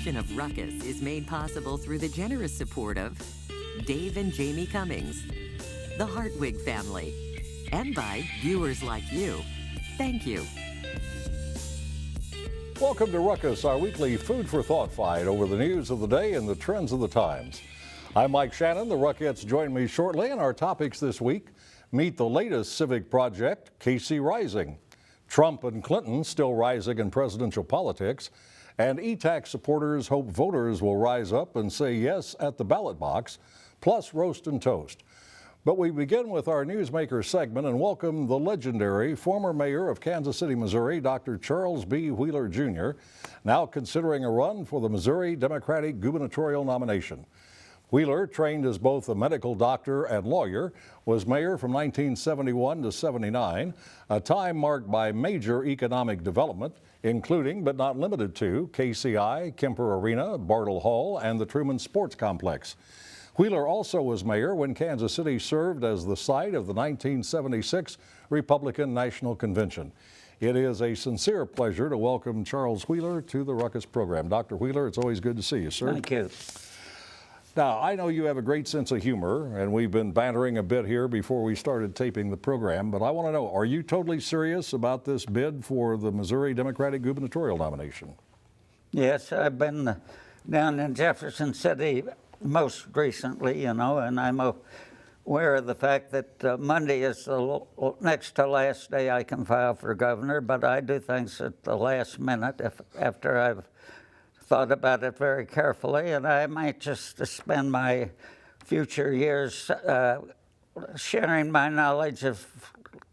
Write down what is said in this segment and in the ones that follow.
production of Ruckus is made possible through the generous support of Dave and Jamie Cummings, the Hartwig family, and by viewers like you. Thank you. Welcome to Ruckus, our weekly food for thought fight over the news of the day and the trends of the times. I'm Mike Shannon. The Ruckettes join me shortly, and our topics this week: meet the latest civic project, Casey Rising; Trump and Clinton still rising in presidential politics; and e-tax supporters hope voters will rise up and say yes at the ballot box, plus roast and toast. But we begin with our Newsmaker segment and welcome the legendary former mayor of Kansas City, Missouri, Dr. Charles B. Wheeler Jr., now considering a run for the Missouri Democratic gubernatorial nomination. Wheeler, trained as both a medical doctor and lawyer, was mayor from 1971 to 79, a time marked by major economic development, including but not limited to KCI, Kemper Arena, Bartle Hall, and the Truman Sports Complex. Wheeler also was mayor when Kansas City served as the site of the 1976 Republican National Convention. It is a sincere pleasure to welcome Charles Wheeler to the Ruckus program. Dr. Wheeler, it's always good to see you, sir. Thank you. Now, I know you have a great sense of humor, and we've been bantering a bit here before we started taping the program, but I want to know, are you totally serious about this bid for the Missouri Democratic gubernatorial nomination? Yes, I've been down in Jefferson City most recently, and I'm aware of the fact that Monday is the next to last day I can file for governor, but I do things at the last minute after I've thought about it very carefully, and I might just spend my future years sharing my knowledge of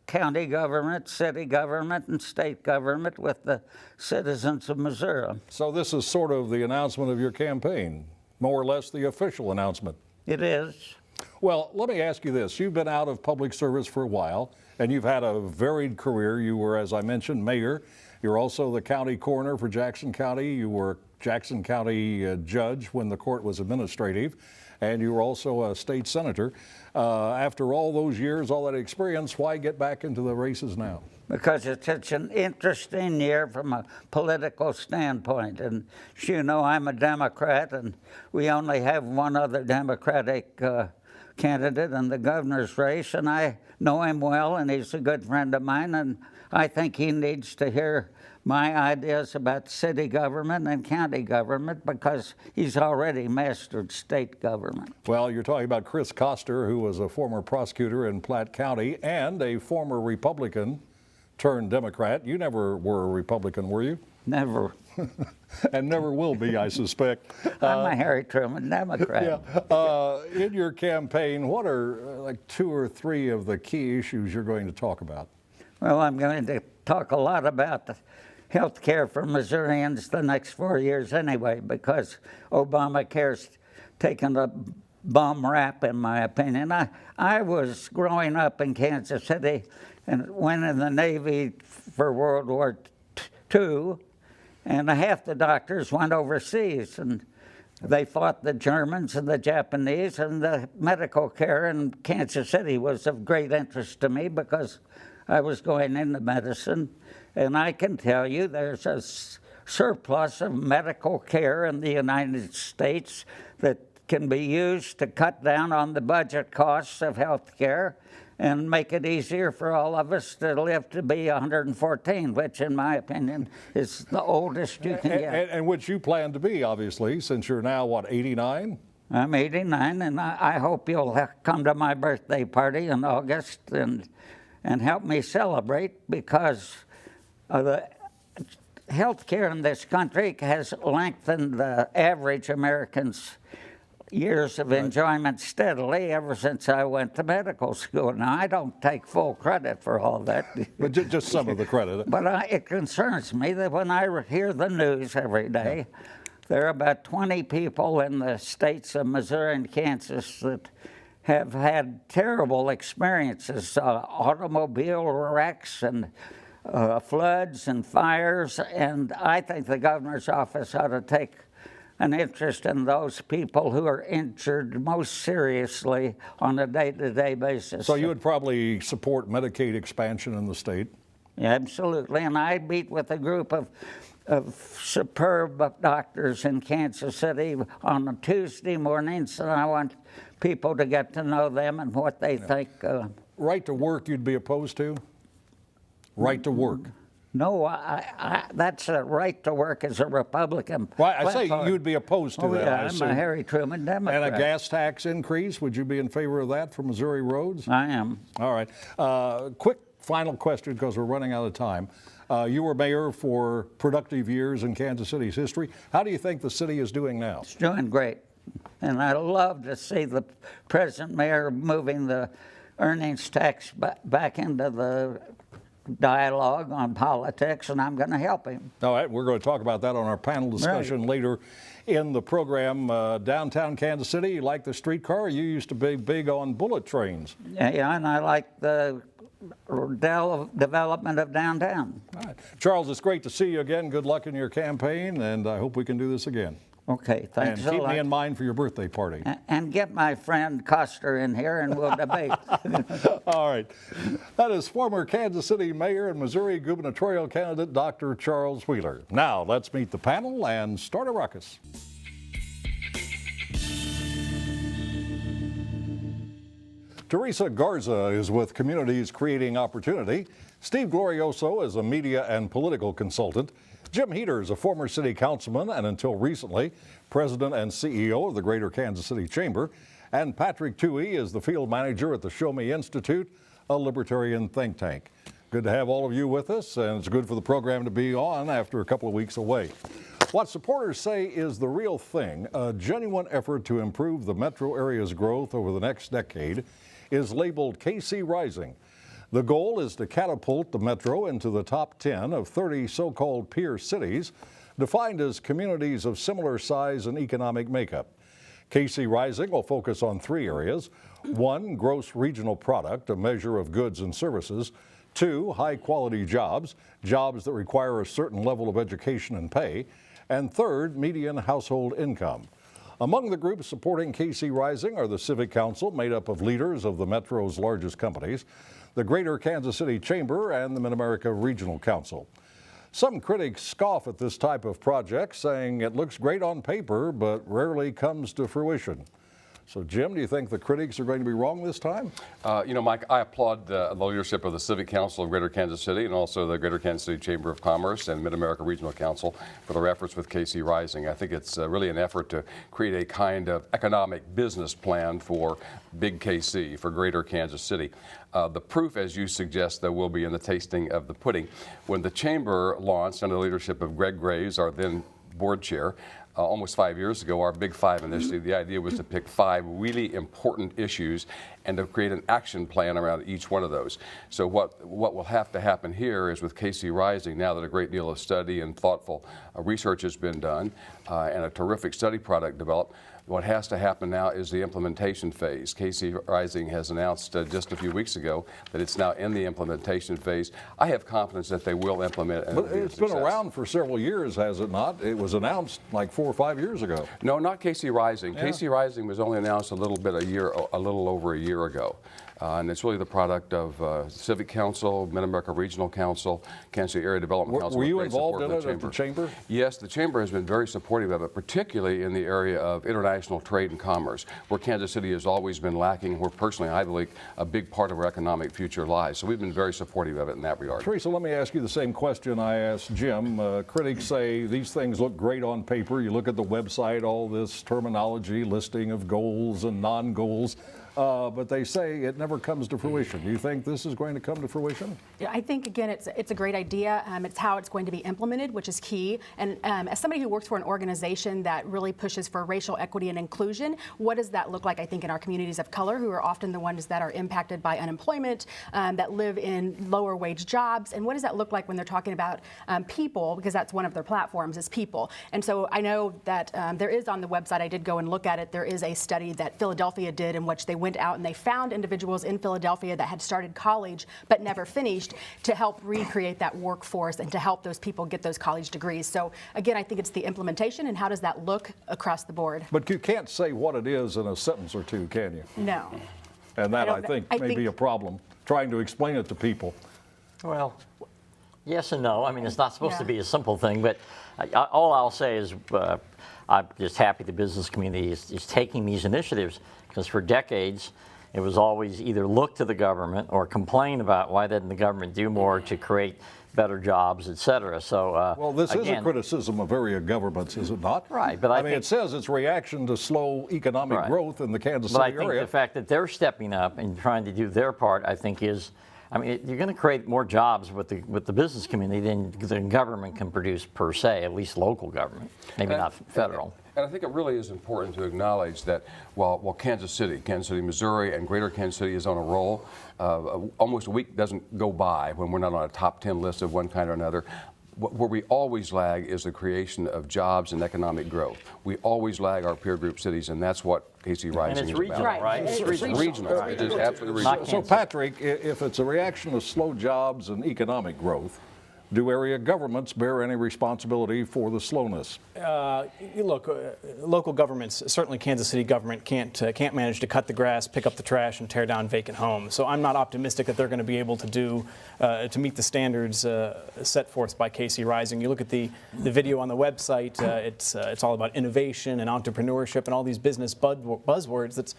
county government, city government, and state government with the citizens of Missouri. So this is sort of the announcement of your campaign, more or less the official announcement. It is. Well, let me ask you this. You've been out of public service for a while, and you've had a varied career. You were, as I mentioned, mayor. You're also the county coroner for Jackson County. You were Jackson County judge when the court was administrative, and you were also a state senator. After all those years, all that experience, why get back into the races now? Because it's such an interesting year from a political standpoint. And as you know, I'm a Democrat, and we only have one other Democratic candidate in the governor's race, and I know him well, and he's a good friend of mine, and I think he needs to hear my ideas about city government and county government because he's already mastered state government. Well, you're talking about Chris Koster, who was a former prosecutor in Platte County and a former Republican turned Democrat. You never were a Republican, were you? Never. And never will be, I suspect. I'm a Harry Truman Democrat. Yeah. In your campaign, what are like 2 or 3 of the key issues you're going to talk about? Well, I'm going to talk a lot about the health care for Missourians the next 4 years anyway, because Obamacare's taken a bum rap, in my opinion. I was growing up in Kansas City and went in the Navy for World War II, and half the doctors went overseas, and they fought the Germans and the Japanese, and the medical care in Kansas City was of great interest to me because I was going into medicine, and I can tell you there's a surplus of medical care in the United States that can be used to cut down on the budget costs of health care and make it easier for all of us to live to be 114, which in my opinion is the oldest you can get. And which you plan to be, obviously, since you're now, what, 89? I'm 89, and I hope you'll come to my birthday party in August and help me celebrate, because the health care in this country has lengthened the average American's years of enjoyment steadily ever since I went to medical school. Now, I don't take full credit for all that. But just some of the credit. But it concerns me that when I hear the news every day, there are about 20 people in the states of Missouri and Kansas that have had terrible experiences, automobile wrecks and floods and fires, and I think the governor's office ought to take an interest in those people who are injured most seriously on a day-to-day basis. So you would probably support Medicaid expansion in the state? Yeah, absolutely, and I meet with a group of of superb doctors in Kansas City on a Tuesday mornings, and I want people to get to know them and what they think. Right to work you'd be opposed to? Right to work? No, that's a right to work as a Republican. Right, I say platform. you'd be opposed to Oh, that. yeah, I I'm assume. a Harry Truman Democrat. And a gas tax increase, would you be in favor of that for Missouri roads? I am. All right. Quick final question because we're running out of time. You were mayor for productive years in Kansas City's history. How do you think the city is doing now? It's doing great. And I love to see the present mayor moving the earnings tax back into the dialogue on politics, and I'm going to help him. All right, we're going to talk about that on our panel discussion later in the program. Downtown Kansas City, you like the streetcar? You used to be big on bullet trains. Yeah, and I like the development of downtown. All right. Charles, it's great to see you again. Good luck in your campaign, and I hope we can do this again. Okay, thanks And a keep lot. me in mind for your birthday party. And get my friend Coster in here and we'll debate. All right. That is former Kansas City Mayor and Missouri gubernatorial candidate Dr. Charles Wheeler. Now, let's meet the panel and start a ruckus. Teresa Garza is with Communities Creating Opportunity. Steve Glorioso is a media and political consultant. Jim Heater is a former city councilman and until recently, president and CEO of the Greater Kansas City Chamber. And Patrick Toohey is the field manager at the Show Me Institute, a libertarian think tank. Good to have all of you with us, and it's good for the program to be on after a couple of weeks away. What supporters say is the real thing, a genuine effort to improve the metro area's growth over the next decade, is labeled KC Rising. The goal is to catapult the metro into the top 10 of 30 so-called peer cities, defined as communities of similar size and economic makeup. KC Rising will focus on 3 areas. 1, gross regional product, a measure of goods and services. 2, high-quality jobs, jobs that require a certain level of education and pay. And 3rd, median household income. Among the groups supporting KC Rising are the Civic Council, made up of leaders of the Metro's largest companies, the Greater Kansas City Chamber, and the Mid-America Regional Council. Some critics scoff at this type of project, saying it looks great on paper, but rarely comes to fruition. So, Jim, do you think the critics are going to be wrong this time? You know, Mike, I applaud the leadership of the Civic Council of Greater Kansas City and also the Greater Kansas City Chamber of Commerce and Mid-America Regional Council for their efforts with KC Rising. I think it's really an effort to create a kind of economic business plan for Big KC, for Greater Kansas City. The proof, as you suggest, though, will be in the tasting of the pudding. When the Chamber launched under the leadership of Greg Graves, our then board chair, almost 5 years ago, our Big Five initiative, the idea was to pick 5 really important issues and to create an action plan around each one of those. So what will have to happen here is with KC Rising, now that a great deal of study and thoughtful research has been done and a terrific study product developed, what has to happen now is the implementation phase. KC Rising has announced just a few weeks ago that it's now in the implementation phase. I have confidence that they will implement it. But it's been around for several years, has it not? It was announced like 4 or 5 years ago. No, not KC Rising. Yeah. KC Rising was only announced a little over a year ago. And it's really the product of Civic Council, Mid-America Regional Council, Kansas City Area Development Council. Were you with great involved support in from it at the Chamber? Yes, the Chamber has been very supportive of it, particularly in the area of international trade and commerce, where Kansas City has always been lacking, where personally I believe a big part of our economic future lies. So we've been very supportive of it in that regard. Teresa, let me ask you the same question I asked Jim. Critics say these things look great on paper. You look at the website, all this terminology, listing of goals and non-goals. But they say it never comes to fruition. Do you think this is going to come to fruition? Yeah, I think, again, it's a great idea. It's how it's going to be implemented, which is key. And as somebody who works for an organization that really pushes for racial equity and inclusion, what does that look like, I think, in our communities of color, who are often the ones that are impacted by unemployment, that live in lower wage jobs? And what does that look like when they're talking about people, because that's one of their platforms is people. And so I know that there is on the website, I did go and look at it, there is a study that Philadelphia did in which they went out and they found individuals in Philadelphia that had started college but never finished to help recreate that workforce and to help those people get those college degrees. So again, I think it's the implementation and how does that look across the board. But you can't say what it is in a sentence or two, can you? No. And that, I think, may be a problem, trying to explain it to people. Well, yes and no. I mean, it's not supposed to Yeah. be a simple thing, but all I'll say is I'm just happy the business community is taking these initiatives, because for decades it was always either look to the government or complain about why didn't the government do more to create better jobs, et cetera. So, Well, this is a again, criticism of area governments, is it not? Right, but I mean, think- it says it's reaction to slow economic Right. growth in the Kansas But I City think area. the fact that they're stepping up and trying to do their part, I think is, I mean, you're going to create more jobs with the business community than the government can produce per se, at least local government, maybe not federal. And I think it really is important to acknowledge that while Kansas City, Missouri, and Greater Kansas City is on a roll, almost a week doesn't go by when we're not on a top 10 list of one kind or another. Where we always lag is the creation of jobs and economic growth. We always lag our peer group cities, and that's what KC Rising it's is regional, about. right? It's It's regional. It is absolutely Not regional. So, Kansas. Patrick, if it's a reaction to slow jobs and economic growth, do area governments bear any responsibility for the slowness? Look, local governments, certainly Kansas City government, can't manage to cut the grass, pick up the trash, and tear down vacant homes. So I'm not optimistic that they're going to be able to meet the standards set forth by KC Rising. You look at the video on the website; it's all about innovation and entrepreneurship and all these business buzzwords. That's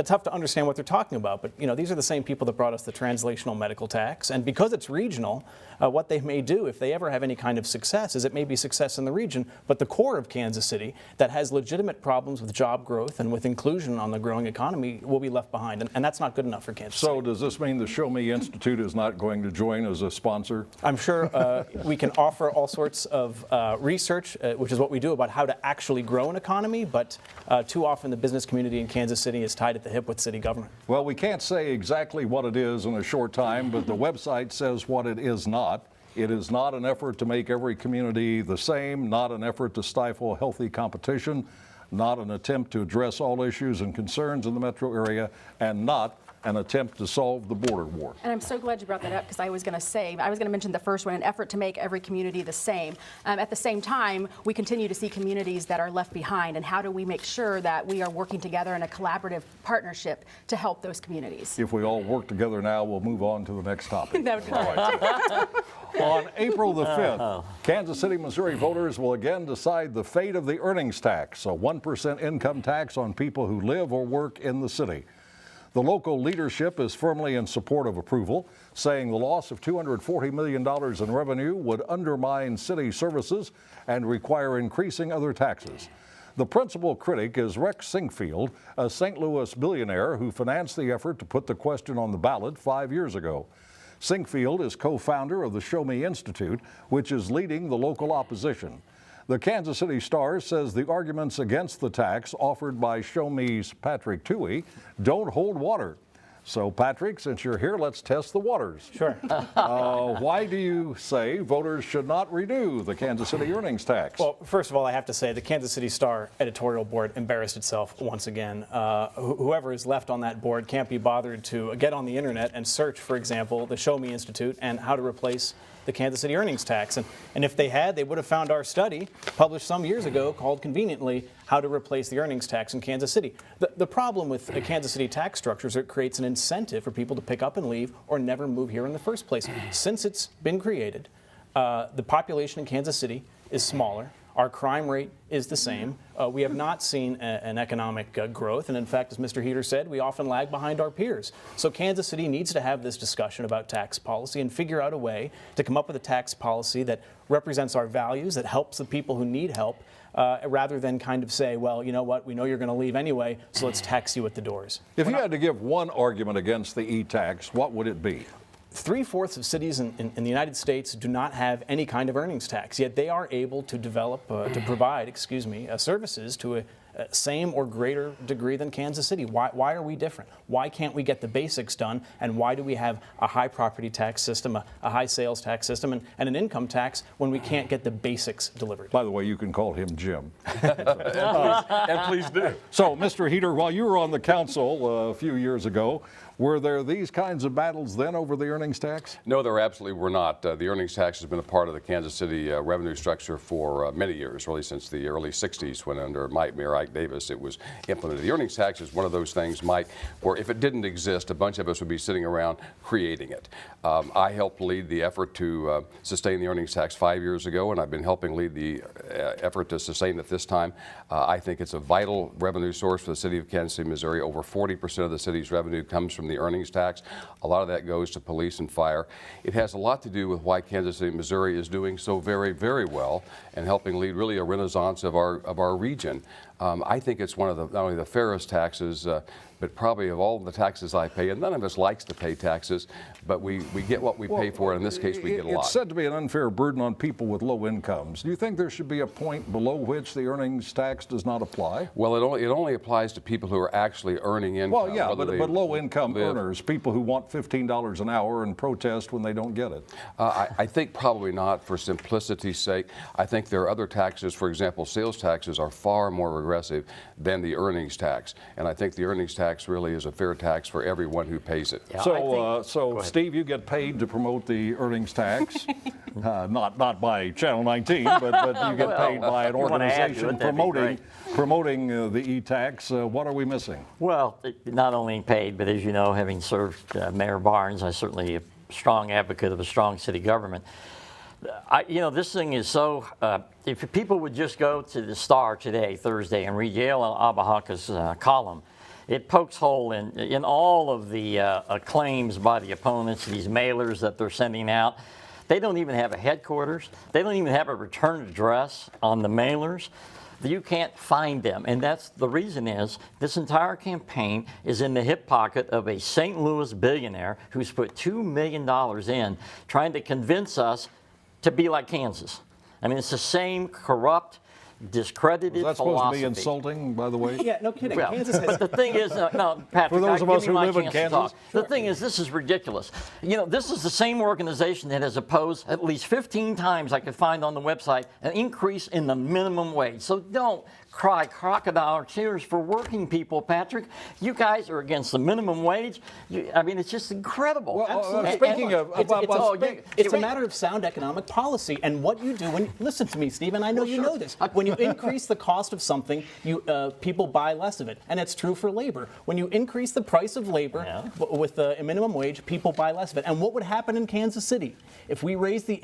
tough to understand what they're talking about. But these are the same people that brought us the translational medical tax, and because it's regional, what they may do if they ever have any kind of success is it may be success in the region, but the core of Kansas City that has legitimate problems with job growth and with inclusion on the growing economy will be left behind, and that's not good enough for Kansas City. So does this mean the Show Me Institute is not going to join as a sponsor? I'm sure we can offer all sorts of research, which is what we do, about how to actually grow an economy, but too often the business community in Kansas City is tied at the hip with city government. Well, we can't say exactly what it is in a short time, but the website says what it is not. It is not an effort to make every community the same, not an effort to stifle healthy competition, not an attempt to address all issues and concerns in the metro area, and not an attempt to solve the border war. And I'm so glad you brought that up, because I was going to mention the first one, an effort to make every community the same. At the same time, we continue to see communities that are left behind, and how do we make sure that we are working together in a collaborative partnership to help those communities? If we all work together now, we'll move on to the next topic. That would On April the 5th, Kansas City, Missouri voters will again decide the fate of the earnings tax, a 1% income tax on people who live or work in the city. The local leadership is firmly in support of approval, saying the loss of $240 million in revenue would undermine city services and require increasing other taxes. The principal critic is Rex Sinkfield, a St. Louis billionaire who financed the effort to put the question on the ballot 5 years ago. Sinkfield is co-founder of the Show Me Institute, which is leading the local opposition. The Kansas City Star says the arguments against the tax offered by Show Me's Patrick Tuohy don't hold water. So, Patrick, since you're here, let's test the waters. Sure. Why do you say voters should not renew the Kansas City earnings tax? Well, first of all, I have to say the Kansas City Star editorial board embarrassed itself once again. Whoever is left on that board can't be bothered to get on the internet and search, for example, the Show Me Institute and how to replace the Kansas City earnings tax. And if they had, they would have found our study published some years ago called conveniently How to Replace the Earnings Tax in Kansas City. The problem with the Kansas City tax structure is it creates an incentive for people to pick up and leave or never move here in the first place. Since it's been created, the population in Kansas City is smaller. Our crime rate is the same. We have not seen an economic growth, and in fact, as Mr. Heater said, we often lag behind our peers. So Kansas City needs to have this discussion about tax policy and figure out a way to come up with a tax policy that represents our values, that helps the people who need help, rather than kind of say, well, you know what, we know you're going to leave anyway, so let's tax you at the doors. If you had to give one argument against the e-tax, what would it be? 3/4 of cities in the United States do not have any kind of earnings tax, yet they are able to develop, to provide, services to a same or greater degree than Kansas City. Why are we different? Why can't we get the basics done? And why do we have a high property tax system, a high sales tax system, and an income tax when we can't get the basics delivered? By the way, you can call him Jim. And please do. So, Mr. Heater, while you were on the council a few years ago, were there these kinds of battles then over the earnings tax? No, there absolutely were not. The earnings tax has been a part of the Kansas City revenue structure for many years, really since the early 60s when under Mike Muir Wright Davis it was implemented. The earnings tax is one of those things, Mike, where if it didn't exist, a bunch of us would be sitting around creating it. I helped lead the effort to sustain the earnings tax 5 years ago, and I've been helping lead the effort to sustain it this time. I think it's a vital revenue source for the city of Kansas City, Missouri. Over 40% of the city's revenue comes from the earnings tax. A lot of that goes to police and fire. It has a lot to do with why Kansas City, Missouri is doing so very, very well and helping lead really a renaissance of our region. I think it's one of the, not only the fairest taxes, but probably of all the taxes I pay, and none of us likes to pay taxes, but we get what we pay for, and in this case we get a lot. It's said to be an unfair burden on people with low incomes. Do you think there should be a point below which the earnings tax does not apply? Well, it only applies to people who are actually earning income. Well, yeah, but low income earners, people who want $15 an hour and protest when they don't get it. I think probably not, for simplicity's sake. I think there are other taxes, for example, sales taxes are far more regressive than the earnings tax, and I think the earnings tax really is a fair tax for everyone who pays it. Yeah, So Steve, you get paid to promote the earnings tax, not by Channel 19, but you get paid by an organization promoting the e-tax. What are we missing? Well, not only paid, but as you know, having served Mayor Barnes, I'm certainly a strong advocate of a strong city government. This thing is so, if people would just go to the Star today, Thursday, and read Yael Abahaca's column, it pokes hole in all of the claims by the opponents, these mailers that they're sending out. They don't even have a headquarters. They don't even have a return address on the mailers. You can't find them. And that's the reason is this entire campaign is in the hip pocket of a St. Louis billionaire who's put $2 million in trying to convince us to be like Kansas. I mean, it's the same corrupt, discredited Is that philosophy. supposed to be insulting, by the way? Yeah, no kidding. Well, Kansas has but the thing is, no, Patrick, For those of us give me who my live in chance to Kansas? talk. The thing is, this is ridiculous. This is the same organization that has opposed at least 15 times I could find on the website an increase in the minimum wage. So don't cry crocodile tears for working people, Patrick. You guys are against the minimum wage. It's just incredible. Well, speaking of, it's a matter of sound economic policy, and what you do when listen to me, Stephen. I know you know this. When you increase the cost of something, people buy less of it, and it's true for labor. When you increase the price of labor with the minimum wage, people buy less of it. And what would happen in Kansas City if we raised the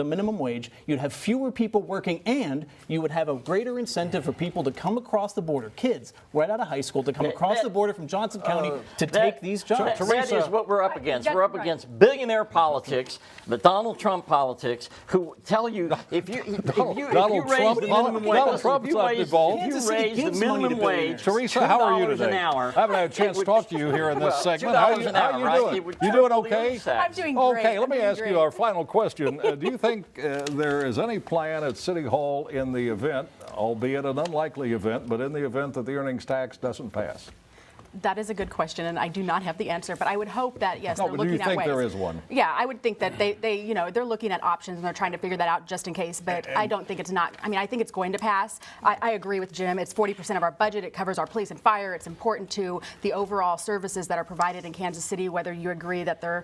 minimum wage? You'd have fewer people working, and you would have a greater incentive for people to come across the border, kids right out of high school, to come across the border from Johnson County to take these jobs. That is what we're up against. We're up against billionaire politics, the Donald Trump politics, who tell you if you raise the minimum wage, Teresa, how are you today? $2 an hour, I haven't had a chance to talk to you here in this segment. How $2 an hour, you right? doing? You doing okay? I'm doing great. Okay, let me I'm doing ask you great. our final question. Do you think there is any plan at City Hall in the event, albeit an unlikely event, but in the event that the earnings tax doesn't pass? That is a good question, and I do not have the answer. But I would hope that yes, No, they're but do looking you at think ways. there is one? Yeah, I would think that they're looking at options and they're trying to figure that out just in case. But I don't think it's not. I mean, I think it's going to pass. I agree with Jim. It's 40% of our budget. It covers our police and fire. It's important to the overall services that are provided in Kansas City, whether you agree that they're,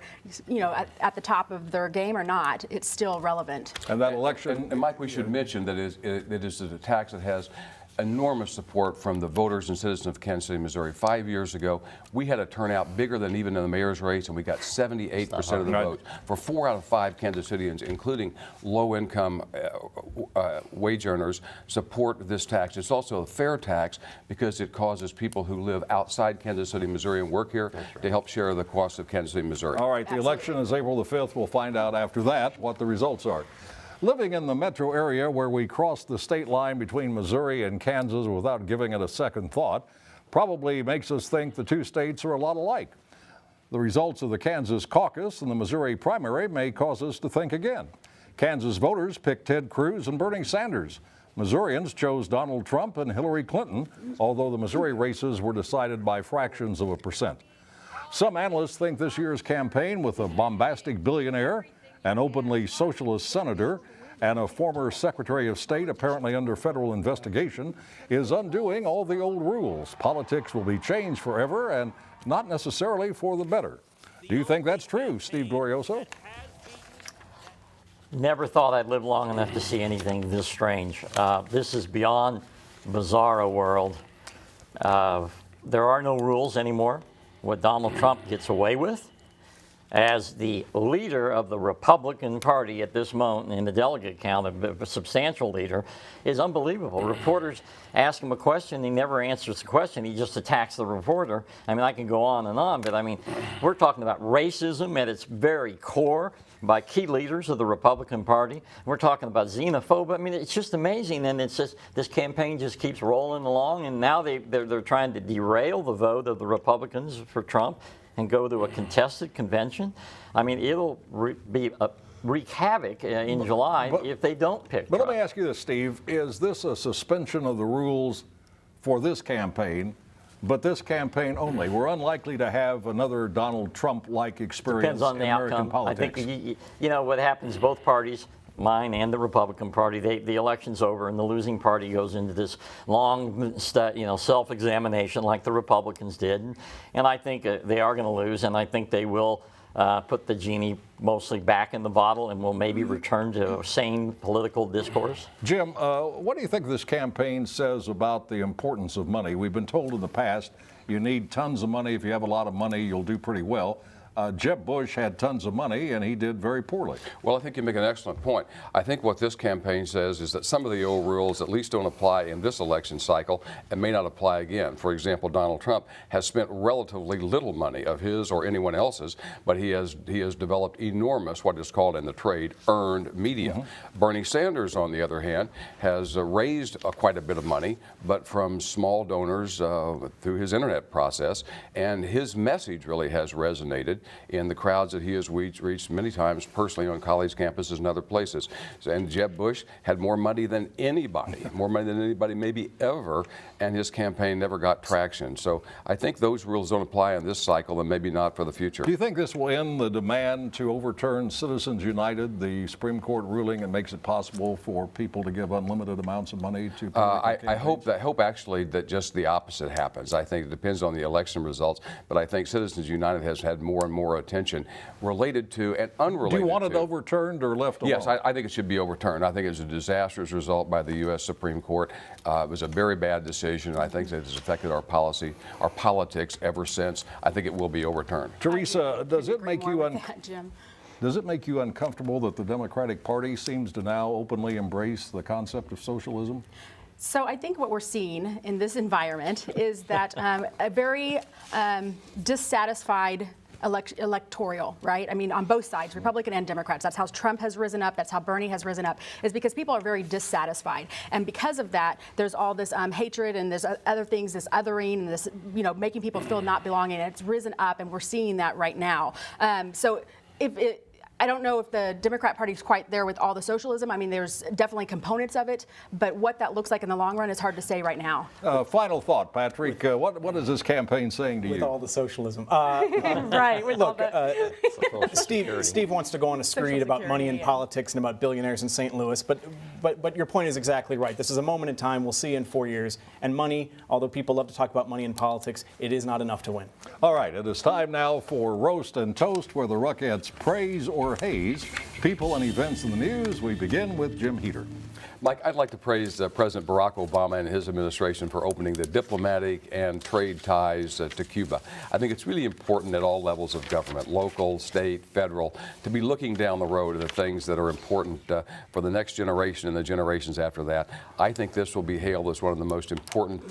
at the top of their game or not. It's still relevant. And that election. And Mike, we should mention that it is a tax that has enormous support from the voters and citizens of Kansas City, Missouri. 5 years ago, we had a turnout bigger than even in the mayor's race, and we got 78% of the vote. For 4 out of 5 Kansas Cityans, including low-income wage earners, support this tax. It's also a fair tax because it causes people who live outside Kansas City, Missouri and work here to help share the cost of Kansas City, Missouri. All right, the election is April the 5th. We'll find out after that what the results are. Living in the metro area where we cross the state line between Missouri and Kansas without giving it a second thought probably makes us think the two states are a lot alike. The results of the Kansas caucus and the Missouri primary may cause us to think again. Kansas voters picked Ted Cruz and Bernie Sanders. Missourians chose Donald Trump and Hillary Clinton, although the Missouri races were decided by fractions of a percent. Some analysts think this year's campaign, with a bombastic billionaire, an openly socialist senator, and a former Secretary of State apparently under federal investigation, is undoing all the old rules. Politics will be changed forever and not necessarily for the better. Do you think that's true, Steve Glorioso? Never thought I'd live long enough to see anything this strange. This is beyond bizarro world. There are no rules anymore. What Donald Trump gets away with as the leader of the Republican Party at this moment in the delegate count, a substantial leader, is unbelievable. Reporters ask him a question, he never answers the question, he just attacks the reporter. I mean, I can go on and on, but I mean, we're talking about racism at its very core by key leaders of the Republican Party. We're talking about xenophobia. I mean, it's just amazing, and it's just this campaign just keeps rolling along, and now they're trying to derail the vote of the Republicans for Trump and go to a contested convention. I mean, it'll wreak havoc in July if they don't pick But Trump. let me ask you this, Steve. Is this a suspension of the rules for this campaign, but this campaign only? We're unlikely to have another Donald Trump-like experience Depends on in the American outcome. politics. I think, you know, what happens, both parties, mine and the Republican Party, the election's over and the losing party goes into this long, self-examination like the Republicans did. And I think they are going to lose, and I think they will put the genie mostly back in the bottle and will maybe return to a sane political discourse. Jim, what do you think this campaign says about the importance of money? We've been told in the past you need tons of money. If you have a lot of money, you'll do pretty well. Jeb Bush had tons of money, and he did very poorly. Well, I think you make an excellent point. I think what this campaign says is that some of the old rules at least don't apply in this election cycle and may not apply again. For example, Donald Trump has spent relatively little money of his or anyone else's, but he has developed enormous, what is called in the trade, earned media. Mm-hmm. Bernie Sanders, on the other hand, has raised quite a bit of money, but from small donors through his internet process, and his message really has resonated in the crowds that he has reached many times personally on college campuses and other places. And Jeb Bush had more money than anybody, more money than anybody maybe ever, and his campaign never got traction. So I think those rules don't apply in this cycle and maybe not for the future. Do you think this will end the demand to overturn Citizens United, the Supreme Court ruling, and makes it possible for people to give unlimited amounts of money to political campaigns? I hope actually that just the opposite happens. I think it depends on the election results, but I think Citizens United has had more and more attention related to and unrelated to. Do you want it overturned or left alone? Yes, I think it should be overturned. I think it's a disastrous result by the U.S. Supreme Court. It was a very bad decision, and I think that it has affected our policy, our politics ever since. I think it will be overturned. Teresa, does it make you Jim? Does it make you uncomfortable that the Democratic Party seems to now openly embrace the concept of socialism? So I think what we're seeing in this environment is that a very dissatisfied electoral, right? I mean, on both sides, Republican and Democrats. That's how Trump has risen up. That's how Bernie has risen up, is because people are very dissatisfied. And because of that, there's all this hatred and there's other things, this othering and this, making people feel not belonging. And it's risen up, and we're seeing that right now. I don't know if the Democrat Party is quite there with all the socialism. I mean, there's definitely components of it, but what that looks like in the long run is hard to say right now. Final thought, Patrick. What is this campaign saying to you? With all the socialism. Right. With Look, all Steve wants to go on a screed about money in politics and about billionaires in St. Louis, but your point is exactly right. This is a moment in time we'll see in 4 years, and money, although people love to talk about money in politics, it is not enough to win. All right, it is time now for Roast and Toast, where the Ruckettes praise or haze people and events in the news. We begin with Jim Heater. Mike, I'd like to praise President Barack Obama and his administration for opening the diplomatic and trade ties to Cuba. I think it's really important at all levels of government, local, state, federal, to be looking down the road at the things that are important for the next generation and the generations after that. I think this will be hailed as one of the most important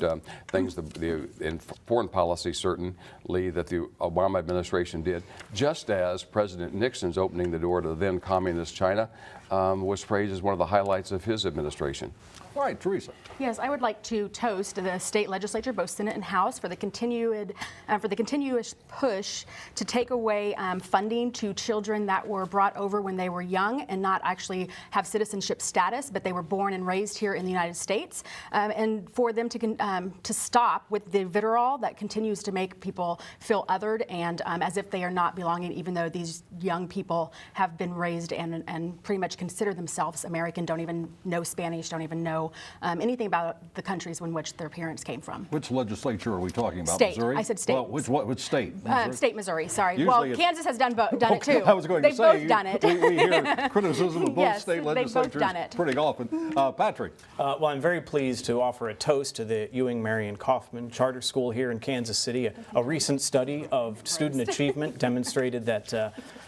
things in foreign policy, certainly, that the Obama administration did, just as President Nixon's opening the door to then communist China was praised as one of the highlights of his administration. All right, Teresa. Yes, I would like to toast the state legislature, both Senate and House, for the continuous push to take away funding to children that were brought over when they were young and not actually have citizenship status, but they were born and raised here in the United States, and for them to stop with the vitriol that continues to make people feel othered and as if they are not belonging, even though these young people have been raised and pretty much consider themselves American, don't even know Spanish, don't even know know anything about the countries in which their parents came from. Which legislature are we talking about? State. Missouri? I said state. Well, which state? State Missouri, sorry. Usually Well, it's- Kansas has done it too. I was going They've to say, both done it. we hear criticism of both Yes, state they've both legislatures done it. pretty often. Patrick. Well, I'm very pleased to offer a toast to the Ewing Marion Kaufman Charter School here in Kansas City. A recent study of student achievement demonstrated that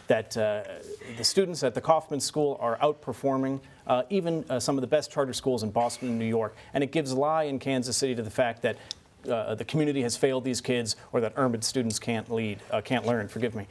the students at the Kaufman School are outperforming even some of the best charter schools in Boston and New York. And it gives lie in Kansas City to the fact that the community has failed these kids, or that urban students can't learn. Forgive me.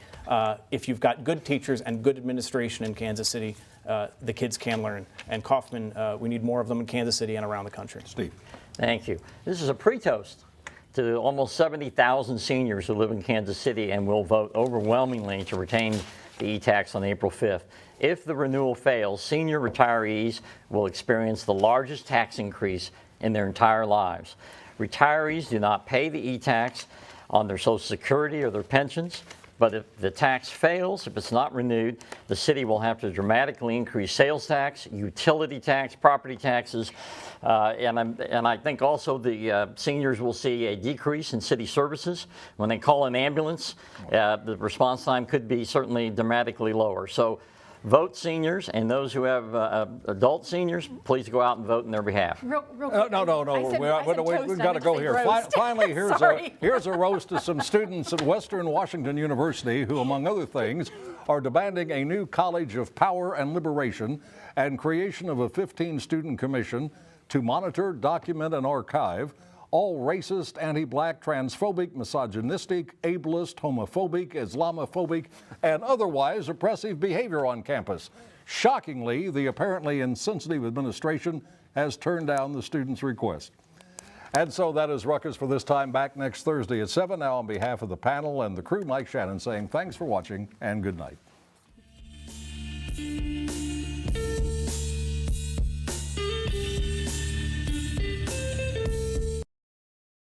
If you've got good teachers and good administration in Kansas City, the kids can learn. And Kaufman, we need more of them in Kansas City and around the country. Steve. Thank you. This is a pre-toast to almost 70,000 seniors who live in Kansas City and will vote overwhelmingly to retain the e-tax on April 5th. If the renewal fails, senior retirees will experience the largest tax increase in their entire lives. Retirees do not pay the e-tax on their Social Security or their pensions, but if the tax fails, if it's not renewed, the city will have to dramatically increase sales tax, utility tax, property taxes, and I think also the seniors will see a decrease in city services. When they call an ambulance, the response time could be certainly dramatically lower. So vote seniors, and those who have adult seniors, please go out and vote in their behalf. Real quick. No. We've got to go here. Finally, here's a roast to some students at Western Washington University who, among other things, are demanding a new College of Power and Liberation and creation of a 15-student commission to monitor, document, and archive all racist, anti-black, transphobic, misogynistic, ableist, homophobic, Islamophobic, and otherwise oppressive behavior on campus. Shockingly, the apparently insensitive administration has turned down the students' request. And so that is Ruckus for this time. Back next Thursday at 7. Now on behalf of the panel and the crew, Mike Shannon saying thanks for watching and good night.